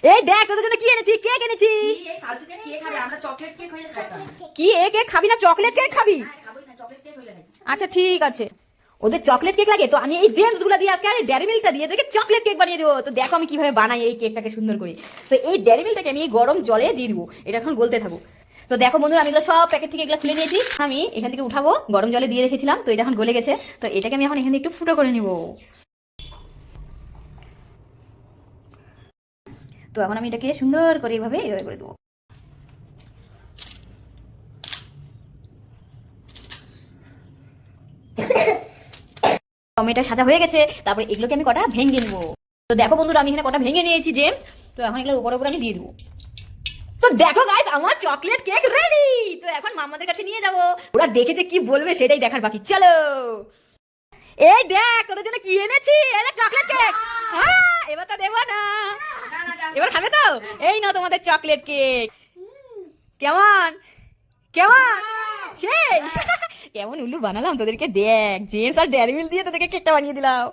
এই দেখ তোদের জন্য কি এনেছি, কেক এনেছি। এই ফালতু কেক কে খাবে? আমরা চকলেট কেক হইলে খাইতাম। কি এ কেক খাবি না চকলেট কেক খাবি? খাবোই না, চকলেট কেক হইলে খাইতাম। আচ্ছা ঠিক আছে, ওদের চকলেট কেক লাগে তো আমি এই জেমস গুলো দিয়ে আজকে আরে ডেয়ারি মিল্কটা দিয়ে দেখে চকলেট কেক বানিয়ে দেবো। তো দেখো আমি কিভাবে বানাই এই কেকটাকে সুন্দর করে। তো এই ডেয়ারি মিল্কটাকে আমি এই গরম জলে দিয়ে দিবো, এটা এখন গলতে থাকুক। তো দেখো বন্ধুরা, আমি এগুলো সব প্যাকেট থেকে এগুলো খুলে নিয়েছি, আমি এখান থেকে উঠাবো, গরম জলে দিয়ে রেখেছিলাম, তো এটা এখন গলে গেছে। তো এটাকে আমি এখন এখানে একটু ফুটো করে নিব। তো এখন আমি এটাকে সুন্দর করে এভাবে করে দেবো। টমেটো সাজা হয়ে গেছে, তারপরে এগুলোকে আমি কটা ভেঙে নেবো। তো দেখো বন্ধুরা, আমি এখানে কটা ভেঙে নিয়েছি জেমস। তো এখন এগুলোর উপর উপর আমি দিয়ে দেবো। তো দেখো গাইস, আমার চকলেট কেক রেডি। তো এখন মামাদের কাছে নিয়ে যাব, ওরা দেখেছে কি বলবে সেটাই দেখার বাকি। চলো এই দেখ তোদের জন্য কি এনেছি, এই দেখ চকলেট কেক। হ্যাঁ এবার তো দেবো না, এবার খাবে তো। এই নাও তোমাদের চকলেট কেক। কেমন কেমন সেই কেমন উল্লু বানালাম তোদেরকে, দেখ জেমস আর ডেয়ারি মিল্ক দিয়ে তোদেরকে কেকটা বানিয়ে দিলাম।